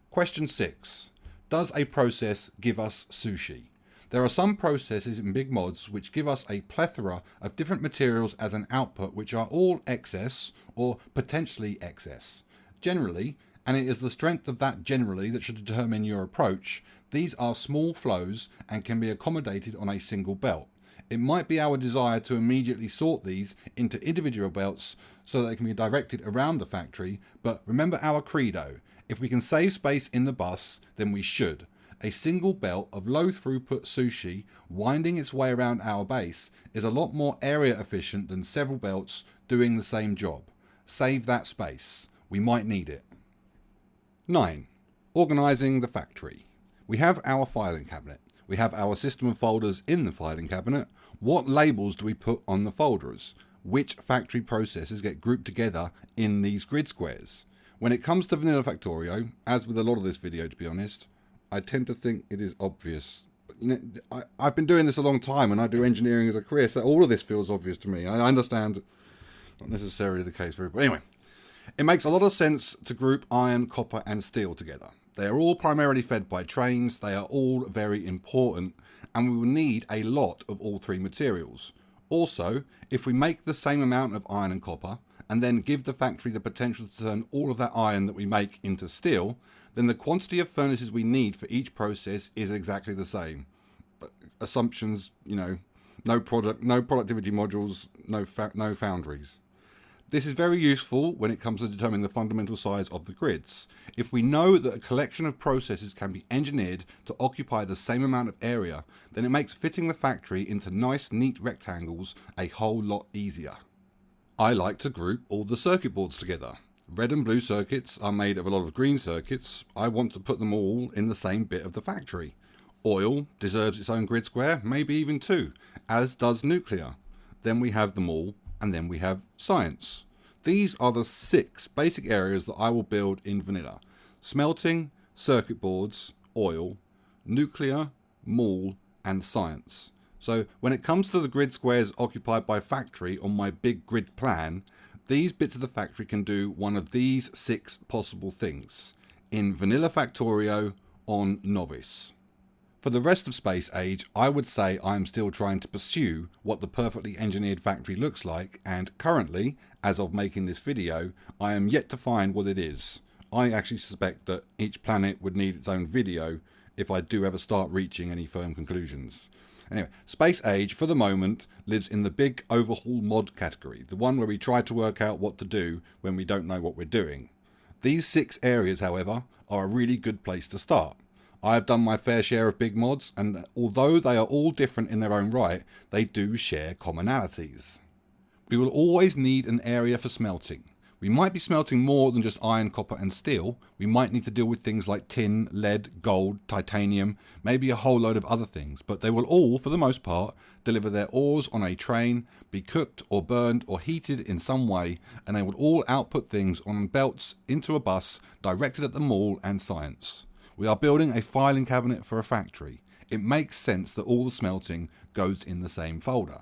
Speaker 1: Question 6. Does a process give us sushi? There are some processes in big mods which give us a plethora of different materials as an output which are all excess or potentially excess. Generally, and it is the strength of that generally that should determine your approach, These are small flows and can be accommodated on a single belt. It might be our desire to immediately sort these into individual belts so that they can be directed around the factory, but remember our credo: if we can save space in the bus, then we should. A single belt of low throughput sushi winding its way around our base is a lot more area efficient than several belts doing the same job. Save that space. We might need it. 9. Organising the factory. We have our filing cabinet. We have our system of folders in the filing cabinet. What labels do we put on the folders? Which factory processes get grouped together in these grid squares? When it comes to Vanilla Factorio, as with a lot of this video to be honest, I tend to think it is obvious. I've been doing this a long time and I do engineering as a career, so all of this feels obvious to me. I understand not necessarily the case for everybody. Anyway, it makes a lot of sense to group iron, copper and steel together. They are all primarily fed by trains, they are all very important, and we will need a lot of all three materials. Also, if we make the same amount of iron and copper, and then give the factory the potential to turn all of that iron that we make into steel, then the quantity of furnaces we need for each process is exactly the same. Assumptions, no productivity modules, no foundries. This is very useful when it comes to determining the fundamental size of the grids. If we know that a collection of processes can be engineered to occupy the same amount of area, then it makes fitting the factory into nice, neat rectangles a whole lot easier. I like to group all the circuit boards together. Red and blue circuits are made of a lot of green circuits. I want to put them all in the same bit of the factory. Oil deserves its own grid square, maybe even two, as does nuclear. Then we have them all, and then we have science. These are the 6 basic areas that I will build in Vanilla: smelting, circuit boards, oil, nuclear, mall, and science. So when it comes to the grid squares occupied by factory on my big grid plan, these bits of the factory can do one of these 6 possible things in Vanilla Factorio on Novice. For the rest of Space Age, I would say I am still trying to pursue what the perfectly engineered factory looks like, and currently, as of making this video, I am yet to find what it is. I actually suspect that each planet would need its own video if I do ever start reaching any firm conclusions. Anyway, Space Age, for the moment, lives in the big overhaul mod category, the one where we try to work out what to do when we don't know what we're doing. These 6 areas, however, are a really good place to start. I have done my fair share of big mods, and although they are all different in their own right, they do share commonalities. We will always need an area for smelting. We might be smelting more than just iron, copper and steel. We might need to deal with things like tin, lead, gold, titanium, maybe a whole load of other things, but they will all, for the most part, deliver their ores on a train, be cooked or burned or heated in some way, and they will all output things on belts into a bus directed at the mall and science. We are building a filing cabinet for a factory. It makes sense that all the smelting goes in the same folder.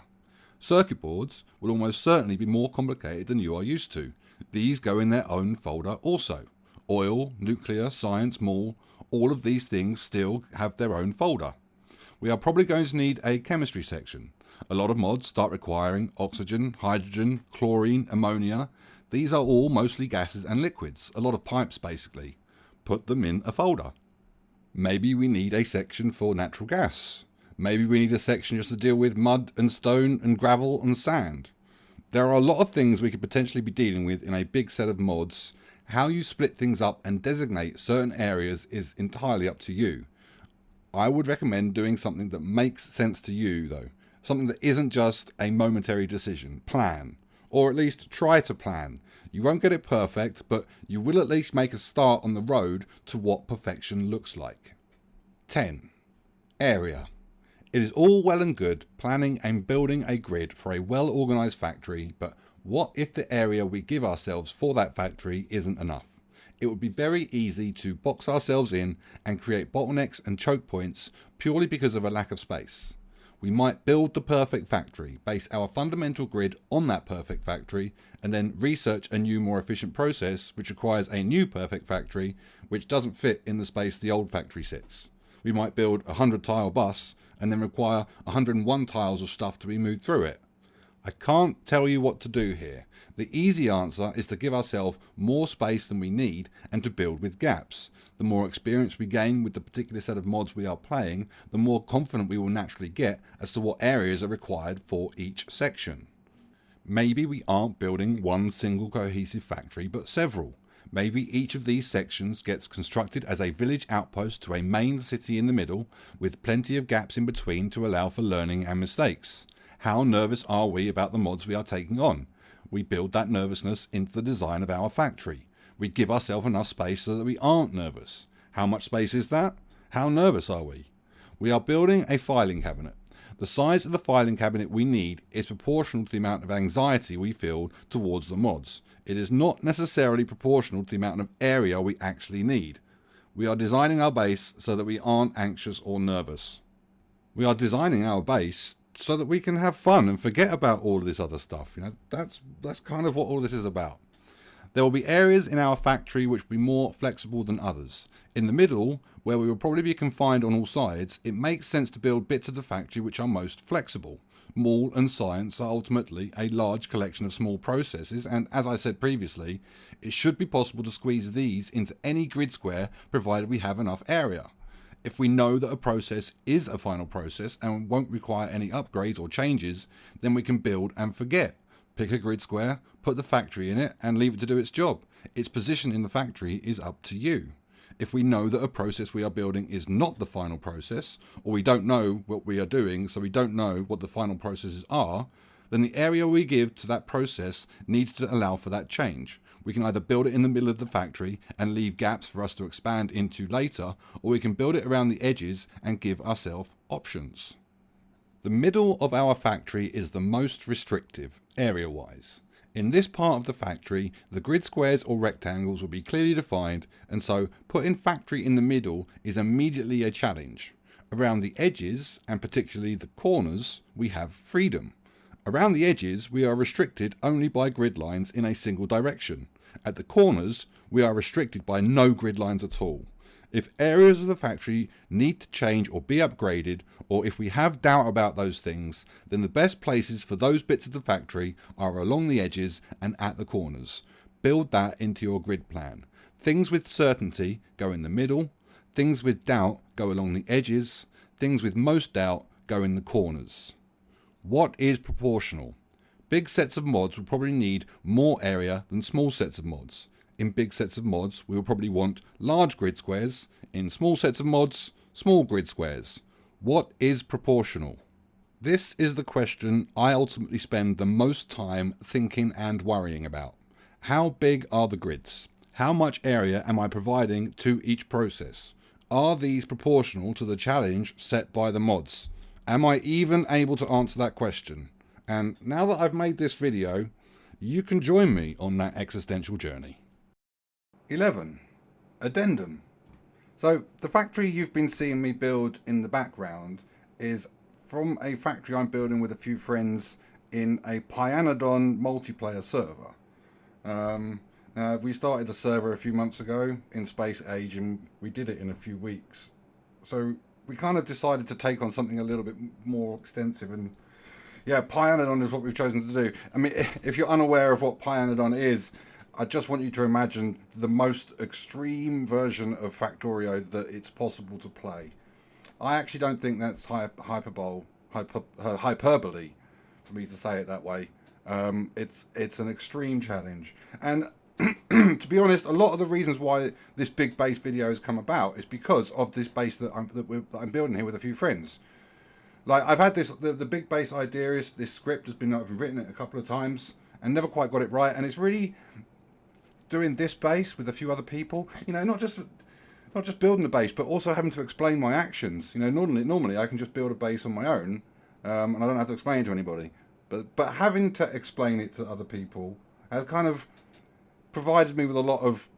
Speaker 1: Circuit boards will almost certainly be more complicated than you are used to. These go in their own folder also. Oil, nuclear, science, mall, all of these things still have their own folder. We are probably going to need a chemistry section. A lot of mods start requiring oxygen, hydrogen, chlorine, ammonia. These are all mostly gases and liquids, a lot of pipes basically. Put them in a folder. Maybe we need a section for natural gas. Maybe we need a section just to deal with mud and stone and gravel and sand. There are a lot of things we could potentially be dealing with in a big set of mods. How you split things up and designate certain areas is entirely up to you. I would recommend doing something that makes sense to you though. Something that isn't just a momentary decision. Plan. Or at least try to plan. You won't get it perfect, but you will at least make a start on the road to what perfection looks like. 10. Area. It is all well and good planning and building a grid for a well-organised factory, but what if the area we give ourselves for that factory isn't enough? It would be very easy to box ourselves in and create bottlenecks and choke points purely because of a lack of space. We might build the perfect factory, base our fundamental grid on that perfect factory, and then research a new, more efficient process which requires a new perfect factory which doesn't fit in the space the old factory sits. We might build a 100 tile bus and then require 101 tiles of stuff to be moved through it. I can't tell you what to do here. The easy answer is to give ourselves more space than we need and to build with gaps. The more experience we gain with the particular set of mods we are playing, the more confident we will naturally get as to what areas are required for each section. Maybe we aren't building one single cohesive factory, but several. Maybe each of these sections gets constructed as a village outpost to a main city in the middle, with plenty of gaps in between to allow for learning and mistakes. How nervous are we about the mods we are taking on? We build that nervousness into the design of our factory. We give ourselves enough space so that we aren't nervous. How much space is that? How nervous are we? We are building a filing cabinet. The size of the filing cabinet we need is proportional to the amount of anxiety we feel towards the mods. It is not necessarily proportional to the amount of area we actually need. We are designing our base so that we aren't anxious or nervous. We are designing our base so that we can have fun and forget about all of this other stuff. That's kind of what all this is about. There will be areas in our factory which will be more flexible than others. In the middle, where we will probably be confined on all sides, it makes sense to build bits of the factory which are most flexible. Maul and science are ultimately a large collection of small processes, and as I said previously, it should be possible to squeeze these into any grid square provided we have enough area. If we know that a process is a final process and won't require any upgrades or changes, then we can build and forget. Pick a grid square, put the factory in it, and leave it to do its job. Its position in the factory is up to you. If we know that a process we are building is not the final process, or we don't know what we are doing, so we don't know what the final processes are, then the area we give to that process needs to allow for that change. We can either build it in the middle of the factory and leave gaps for us to expand into later, or we can build it around the edges and give ourselves options. The middle of our factory is the most restrictive, area-wise. In this part of the factory, the grid squares or rectangles will be clearly defined, and so putting factory in the middle is immediately a challenge. Around the edges, and particularly the corners, we have freedom. Around the edges, we are restricted only by grid lines in a single direction. At the corners, we are restricted by no grid lines at all. If areas of the factory need to change or be upgraded, or if we have doubt about those things, then the best places for those bits of the factory are along the edges and at the corners. Build that into your grid plan. Things with certainty go in the middle, things with doubt go along the edges, things with most doubt go in the corners. What is proportional? Big sets of mods will probably need more area than small sets of mods. In big sets of mods, we will probably want large grid squares. In small sets of mods, small grid squares. What is proportional? This is the question I ultimately spend the most time thinking and worrying about. How big are the grids? How much area am I providing to each process? Are these proportional to the challenge set by the mods? Am I even able to answer that question? And now that I've made this video, you can join me on that existential journey. 11. Addendum. So the factory you've been seeing me build in the background is from a factory I'm building with a few friends in a Pyanodon multiplayer server. We started a server a few months ago in Space Age, and we did it in a few weeks. So we kind of decided to take on something a little bit more extensive, and yeah, Pyanodon is what we've chosen to do. I mean, if you're unaware of what Pyanodon is, I just want you to imagine the most extreme version of Factorio that it's possible to play. I actually don't think that's hyperbole for me to say it that way. It's an extreme challenge, and to be honest, a lot of the reasons why this big base video has come about is because of this base that I'm building here with a few friends. Like, I've had the big base idea is this script has been, I've written it a couple of times and never quite got it right, and it's really doing this base with a few other people, not just building the base, but also having to explain my actions. Normally I can just build a base on my own, and I don't have to explain it to anybody. But having to explain it to other people has kind of provided me with a lot of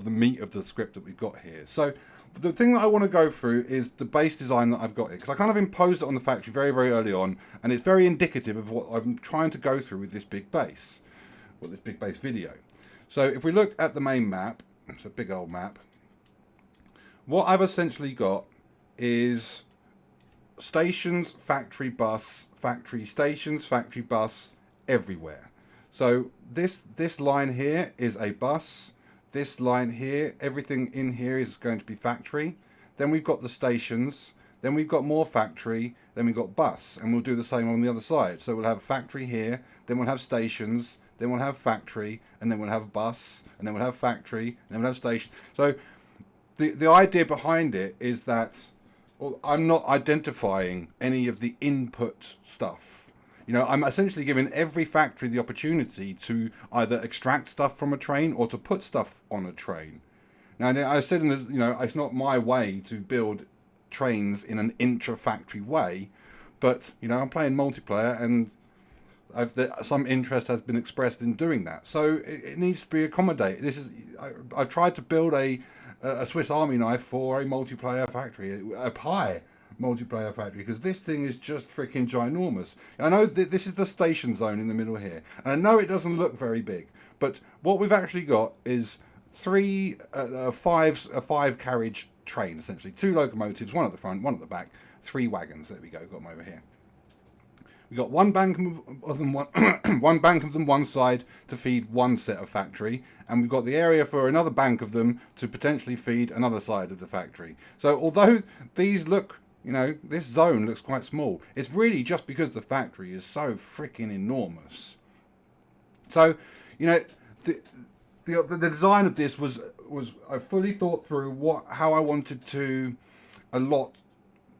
Speaker 1: the meat of the script that we've got here. So the thing that I want to go through is the base design that I've got here, because I kind of imposed it on the factory very, very early on, and it's very indicative of what I'm trying to go through with this big base, or this big base video. So if we look at the main map, it's a big old map, what I've essentially got is stations, factory bus, factory stations, factory bus, everywhere. So this line here is a bus. This line here, everything in here is going to be factory. Then we've got the stations. Then we've got more factory. Then we've got bus. And we'll do the same on the other side. So we'll have factory here. Then we'll have stations. Then we'll have factory. And then we'll have bus. And then we'll have factory. And then we'll have station. So the idea behind it is that, well, I'm not identifying any of the input stuff. You know, I'm essentially giving every factory the opportunity to either extract stuff from a train or to put stuff on a train. Now, I said, it's not my way to build trains in an intra-factory way, but, I'm playing multiplayer and some interest has been expressed in doing that. So it needs to be accommodated. I've tried to build a Swiss Army knife for a multiplayer factory, a pie multiplayer factory, because this thing is just freaking ginormous. I know this is the station zone in the middle here, and I know it doesn't look very big, but what we've actually got is a five carriage train, essentially 2 locomotives, 1 at the front, 1 at the back, 3 wagons. There we go, got them over here. We got one bank of them one bank of them one side to feed one set of factory, and we've got the area for another bank of them to potentially feed another side of the factory. So although these look, this zone looks quite small, it's really just because the factory is so freaking enormous. So, the design of this was I fully thought through how I wanted to allot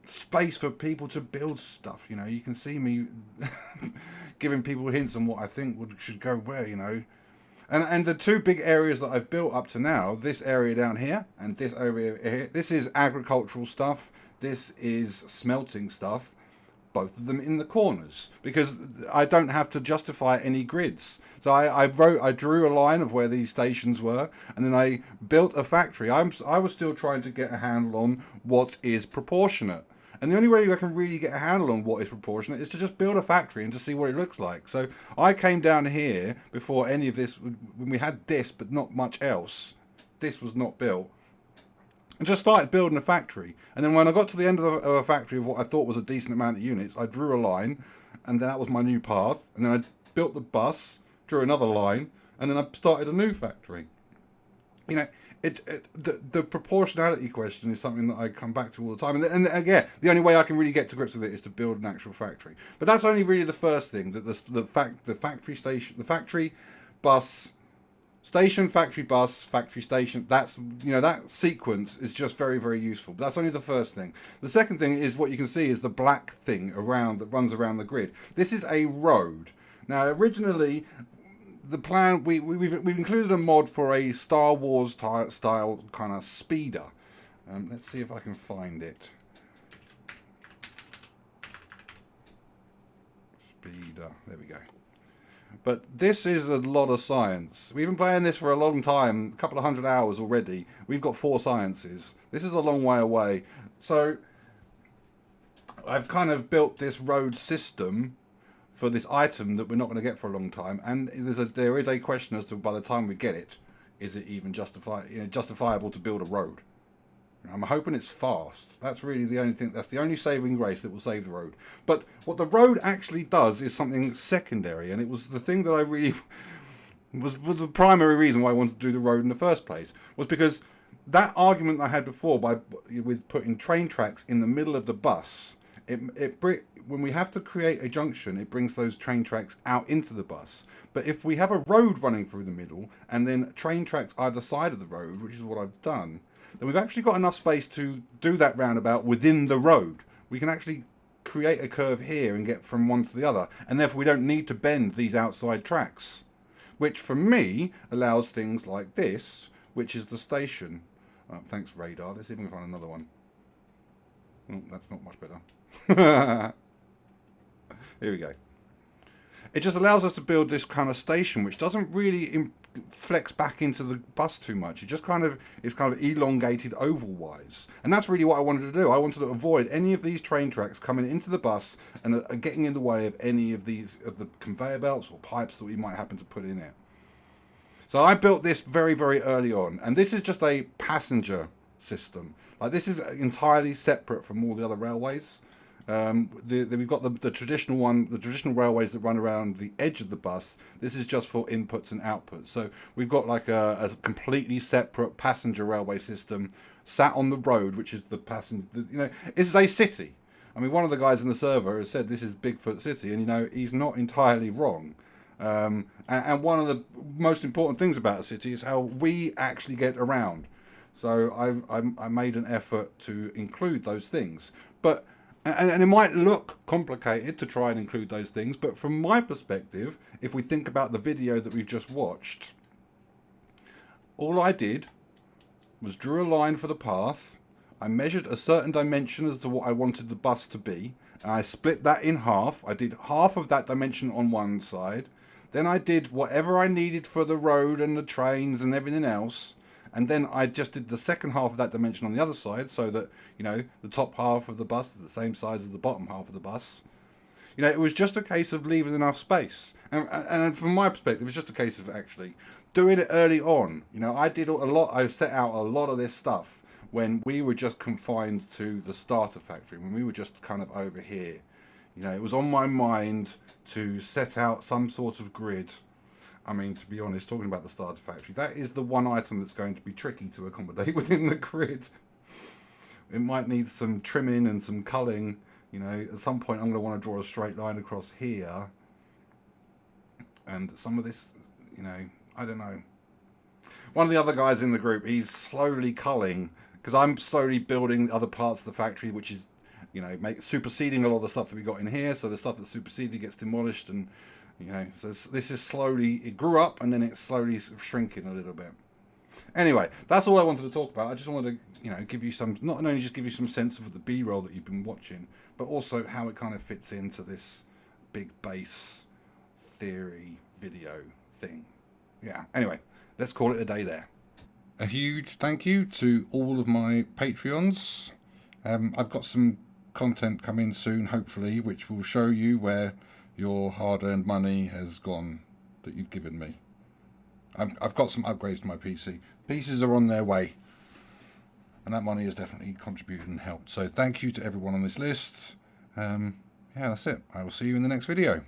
Speaker 1: space for people to build stuff. You can see me giving people hints on what I think should go where. And the 2 big areas that I've built up to now, this area down here and this area here, this is agricultural stuff. This is smelting stuff, both of them in the corners, because I don't have to justify any grids. So I drew a line of where these stations were, and then I built a factory. I was still trying to get a handle on what is proportionate. And the only way I can really get a handle on what is proportionate is to just build a factory and to see what it looks like. So I came down here before any of this, when we had this, but not much else. This was not built. And just started building a factory. And then when I got to the end of a factory of what I thought was a decent amount of units, I drew a line, and that was my new path. And then I built the bus, drew another line, and then I started a new factory. The proportionality question is something that I come back to all the time. And again, the only way I can really get to grips with it is to build an actual factory. But that's only really the first thing, that the factory station, the factory bus, station, factory bus, factory station, that's, that sequence is just very, very useful. But that's only the first thing. The second thing is what you can see is the black thing that runs around the grid. This is a road. Now, originally, the plan, we've included a mod for a Star Wars style kind of speeder. Let's see if I can find it. Speeder, there we go. But this is a lot of science. We've been playing this for a long time, a couple of 100 hours already. We've got 4 sciences. This is a long way away. So I've kind of built this road system for this item that we're not going to get for a long time. And there is a question as to, by the time we get it, is it even justifiable to build a road? I'm hoping it's fast. That's really the only thing. That's the only saving grace that will save the road. But what the road actually does is something secondary, and it was the thing that I really was the primary reason why I wanted to do the road in the first place, was because that argument I had before with putting train tracks in the middle of the bus. When we have to create a junction, it brings those train tracks out into the bus. But if we have a road running through the middle and then train tracks either side of the road, which is what I've done, then we've actually got enough space to do that roundabout within the road. We can actually create a curve here and get from one to the other, and therefore we don't need to bend these outside tracks, which for me allows things like this, which is the station. Thanks, radar. Let's see if we can find another one. Oh, that's not much better. Here we go. It just allows us to build this kind of station, which doesn't really flex back into the bus too much. It just is kind of elongated oval-wise, and that's really what I wanted to do. I wanted to avoid any of these train tracks coming into the bus and getting in the way of any of the conveyor belts or pipes that we might happen to put in it. So I built this very, very early on, and this is just a passenger system. Like, this is entirely separate from all the other railways. We've got the traditional one, the traditional railways that run around the edge of the bus. This is just for inputs and outputs. So we've got like a completely separate passenger railway system sat on the road, which is the passenger. You know, this is a city. I mean, one of the guys in the server has said this is Bigfoot City, and you know he's not entirely wrong. And one of the most important things about a city is how we actually get around. So I made an effort to include those things, but. And it might look complicated to try and include those things, but from my perspective, if we think about the video that we've just watched, all I did was drew a line for the path. I measured a certain dimension as to what I wanted the bus to be, and I split that in half. I did half of that dimension on one side, then I did whatever I needed for the road and the trains and everything else. And then I just did the second half of that dimension on the other side, so that, you know, the top half of the bus is the same size as the bottom half of the bus. You know, it was just a case of leaving enough space. And from my perspective, it's just a case of actually doing it early on. You know, I did a lot, I set out a lot of this stuff when we were just confined to the starter factory, when we were just kind of over here. You know, it was on my mind to set out some sort of grid. I mean, to be honest, talking about the starter factory, that is the one item that's going to be tricky to accommodate within the grid. It might need some trimming and some culling. You know, at some point I'm going to want to draw a straight line across here. And some of this, you know, I don't know. One of the other guys in the group, he's slowly culling, because I'm slowly building other parts of the factory, which is, you know, superseding a lot of the stuff that we got in here. So the stuff that's superseded gets demolished, and you know, so this is slowly, it grew up and then it's slowly shrinking a little bit. Anyway, that's all I wanted to talk about. I just wanted to, you know, give you some, not only just give you some sense of the B-roll that you've been watching, but also how it kind of fits into this big base theory video thing. Yeah, anyway, let's call it a day there. A huge thank you to all of my Patreons. I've got some content coming soon, hopefully, which will show you where your hard-earned money has gone that you've given me. I've got some upgrades to my PC. Pieces are on their way, and that money has definitely contributed and helped. So thank you to everyone on this list. Yeah, that's it. I will see you in the next video.